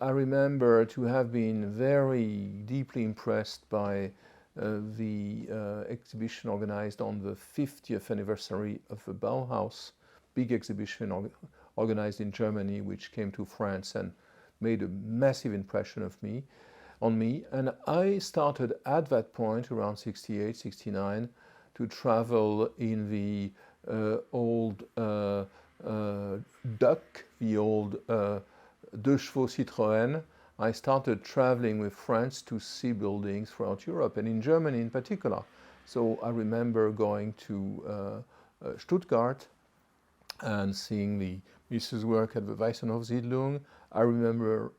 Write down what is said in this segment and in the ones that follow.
I remember to have been very deeply impressed by the exhibition organized on the 50th anniversary of the Bauhaus, big exhibition organized in Germany, which came to France and made a massive impression on me. And I started at that point, around 68, 69, to travel in the old Duck, the old Deux Chevaux Citroën. I started traveling with friends to see buildings throughout Europe and in Germany in particular. So I remember going to Stuttgart and seeing the Mies's work at the Weissenhofsiedlung. I remember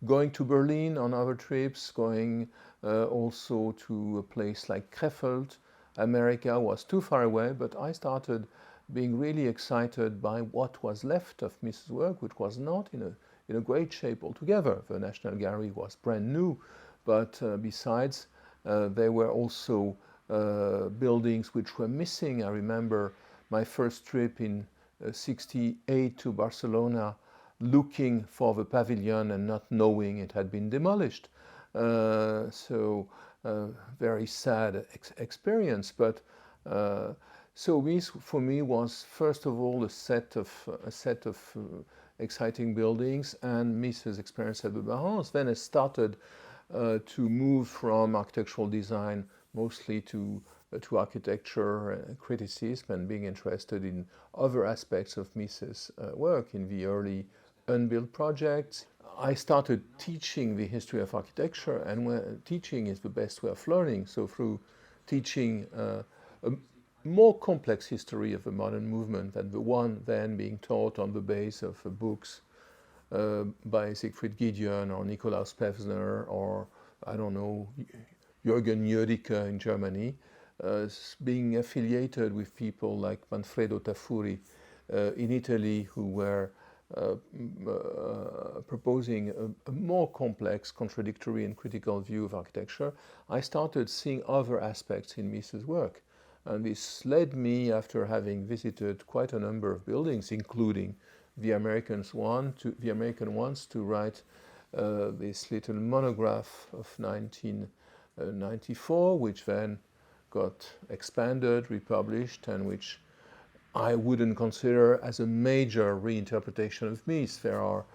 going to Berlin on other trips, going also to a place like Krefeld. America was too far away, but I started being really excited by what was left of Mies's work, which was not in a great shape altogether. The National Gallery was brand new, but besides, there were also buildings which were missing. I remember my first trip in 68 to Barcelona, looking for the pavilion and not knowing it had been demolished. So very sad experience, but so Mies for me was first of all a set of exciting buildings and Mies's experience at the Bauhaus. Then I started to move from architectural design mostly to architecture criticism and being interested in other aspects of Mies's work in the early unbuilt projects. I started teaching the history of architecture, and teaching is the best way of learning. So through teaching a more complex history of the modern movement than the one then being taught on the base of books by Siegfried Giedion or Nikolaus Pevsner or, I don't know, Jürgen Jödicke in Germany, being affiliated with people like Manfredo Tafuri in Italy, who were proposing a more complex, contradictory and critical view of architecture, I started seeing other aspects in Mies's work. And this led me, after having visited quite a number of buildings, including the American ones, to write this little monograph of 1994, which then got expanded, republished, and which I wouldn't consider as a major reinterpretation of Mies. There are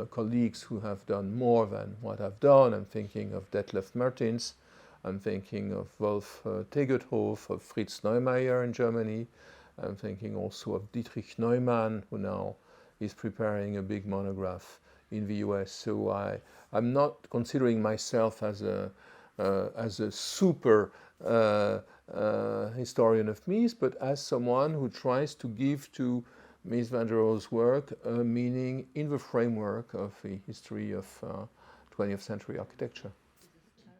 colleagues who have done more than what I've done. I'm thinking of Detlef Mertens. I'm thinking of Wolf Tegethoff, of Fritz Neumeier in Germany. I'm thinking also of Dietrich Neumann, who now is preparing a big monograph in the US. So I'm not considering myself as a super historian of Mies, but as someone who tries to give to Mies van der Rohe's work a meaning in the framework of the history of 20th century architecture.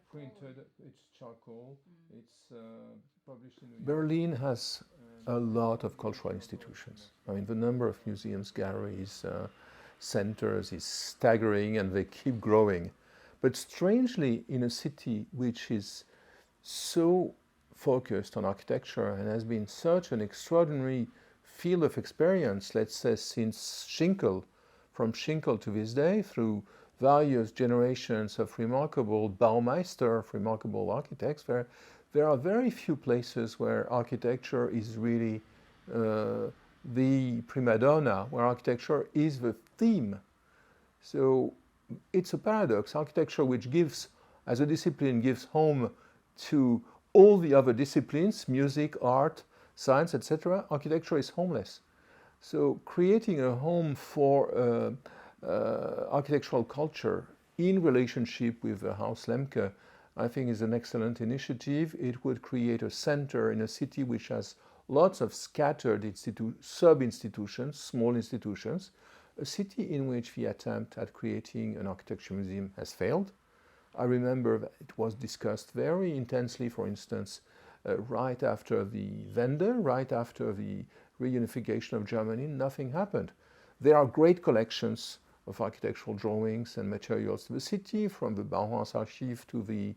Printed, it's charcoal, it's published in Berlin has a lot of cultural institutions. I mean, the number of museums, galleries, centers is staggering, and they keep growing. But strangely, in a city which is so focused on architecture and has been such an extraordinary field of experience, let's say since Schinkel, from Schinkel to this day, through various generations of remarkable Baumeister, of remarkable architects, there are very few places where architecture is really the prima donna, where architecture is the theme. So it's a paradox. Architecture, which gives, as a discipline, gives home to all the other disciplines, music, art, science, etc., architecture is homeless. So creating a home for architectural culture in relationship with the Haus Lemke, I think is an excellent initiative. It would create a center in a city which has lots of scattered sub-institutions, small institutions, a city in which the attempt at creating an architecture museum has failed. I remember that it was discussed very intensely, for instance, right after the Wende, right after the reunification of Germany. Nothing happened. There are great collections of architectural drawings and materials to the city, from the Bauhaus Archiv to the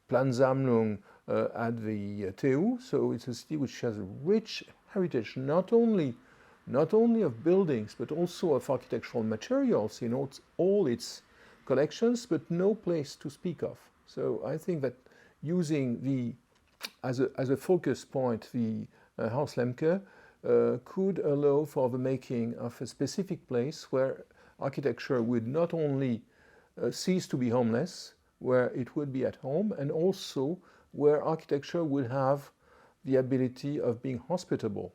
Plansammlung at the TU. So it's a city which has a rich heritage, not only not only of buildings, but also of architectural materials in all its collections, but no place to speak of. So I think that using as a focus point, the Haus Lemke could allow for the making of a specific place where architecture would not only cease to be homeless, where it would be at home, and also where architecture would have the ability of being hospitable,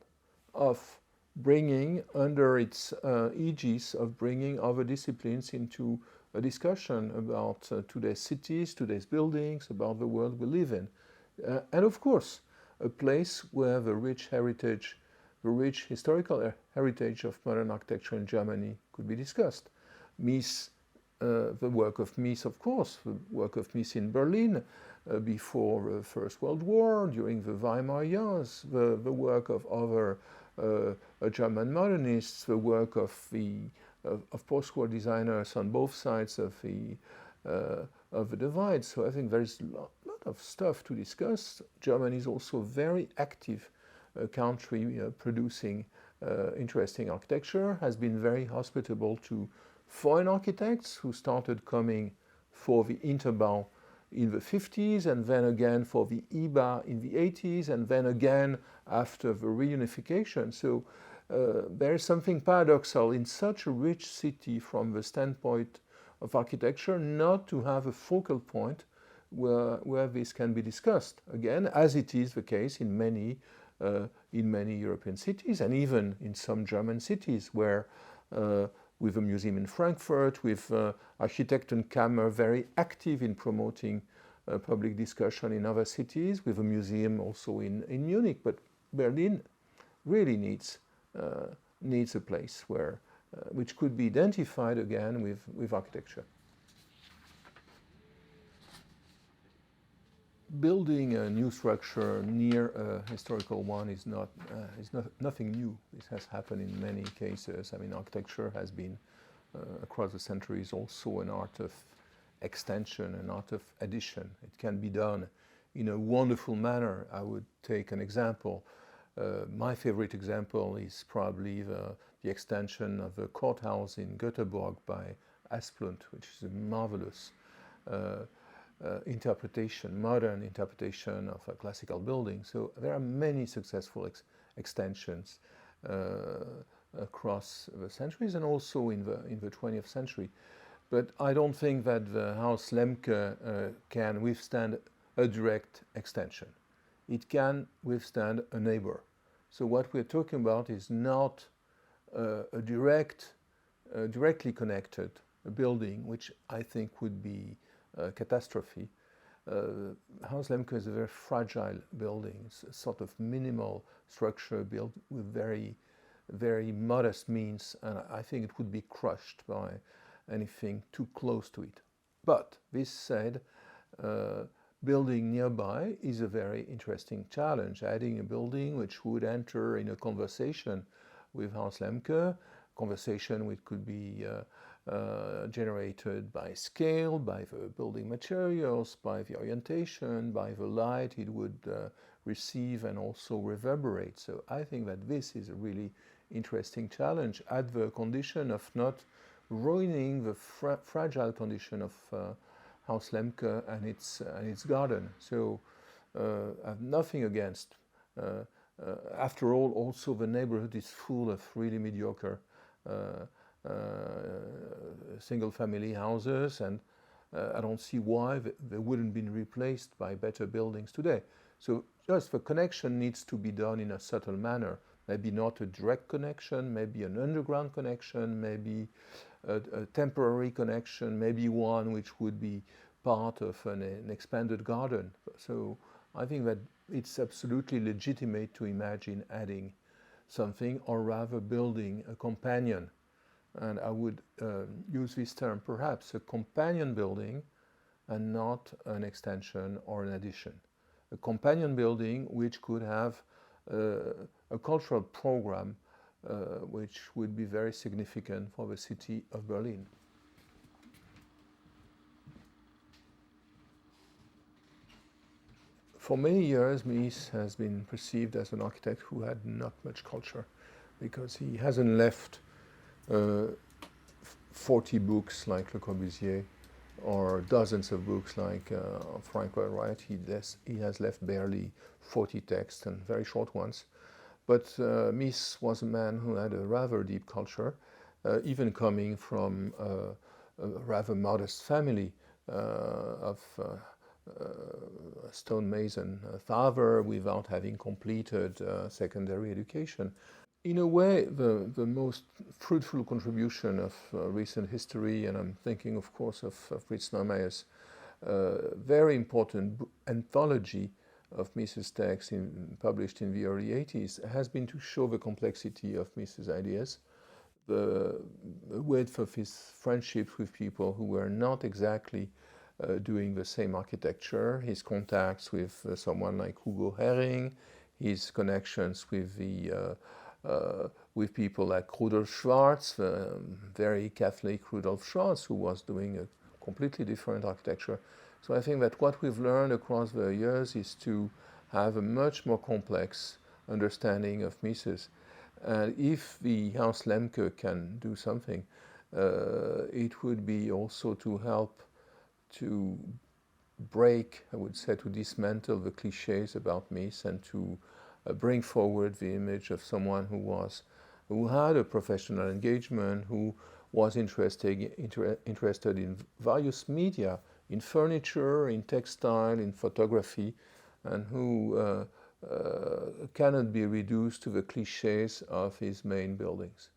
of bringing under its aegis, of bringing other disciplines into a discussion about today's cities, today's buildings, about the world we live in. And of course, a place where the rich heritage, the rich historical heritage of modern architecture in Germany could be discussed. Mies, the work of Mies, of course, the work of Mies in Berlin before the First World War, during the Weimar years, the work of other German modernists, the work of post-war designers on both sides of the divide. So I think there is a lot of stuff to discuss. Germany is also a very active country producing interesting architecture, has been very hospitable to foreign architects who started coming for the Interbau in the 50s, and then again for the IBA in the 80s, and then again after the reunification. So there is something paradoxal in such a rich city from the standpoint of architecture not to have a focal point where this can be discussed, again, as it is the case in many European cities, and even in some German cities where with a museum in Frankfurt, with Architektenkammer very active in promoting public discussion in other cities, with a museum also in Munich. But Berlin really needs a place where which could be identified again with architecture. Building a new structure near a historical one is nothing new. This has happened in many cases. I mean, architecture has been across the centuries also an art of extension, an art of addition. It can be done in a wonderful manner. I would take an example. My favorite example is probably the extension of the courthouse in Göteborg by Asplund, which is a marvelous interpretation, modern interpretation of a classical building. So there are many successful extensions across the centuries and also in the 20th century. But I don't think that the Haus Lemke can withstand a direct extension. It can withstand a neighbor. So what we're talking about is not a directly connected building, which I think would be catastrophe. Haus Lemke is a very fragile building. It's a sort of minimal structure built with very, very modest means, and I think it would be crushed by anything too close to it. But this said, building nearby is a very interesting challenge. Adding a building which would enter in a conversation with Haus Lemke, conversation which could be generated by scale, by the building materials, by the orientation, by the light it would receive and also reverberate. So I think that this is a really interesting challenge at the condition of not ruining the fragile condition of Haus Lemke and its garden. So I have nothing against. After all, also the neighborhood is full of really mediocre single-family houses, and I don't see why they wouldn't be replaced by better buildings today. So just the connection needs to be done in a subtle manner. Maybe not a direct connection, maybe an underground connection, maybe a temporary connection, maybe one which would be part of an expanded garden. So I think that it's absolutely legitimate to imagine adding something, or rather building a companion. And I would use this term, perhaps a companion building and not an extension or an addition. A companion building which could have a cultural program which would be very significant for the city of Berlin. For many years, Mies has been perceived as an architect who had not much culture. because he hasn't left uh, 40 books like Le Corbusier or dozens of books like Frank Lloyd Wright. He has left barely 40 texts and very short ones. But Mies was a man who had a rather deep culture, even coming from a rather modest family of a stonemason father without having completed secondary education. In a way, the most fruitful contribution of recent history, and I'm thinking, of course, of Fritz Neumeyer's very important anthology of Mises' texts published in the early 80s, has been to show the complexity of Mises' ideas, the width of his friendships with people who were not exactly doing the same architecture, his contacts with someone like Hugo Hering, his connections with people like Rudolf Schwarz, the very Catholic Rudolf Schwarz, who was doing a completely different architecture. So I think that what we've learned across the years is to have a much more complex understanding of Mises. And if the House Lemke can do something, it would be also to help to break, I would say, to dismantle the cliches about Mies and to bring forward the image of someone who had a professional engagement, who was interested in various media, in furniture, in textile, in photography, and who cannot be reduced to the cliches of his main buildings.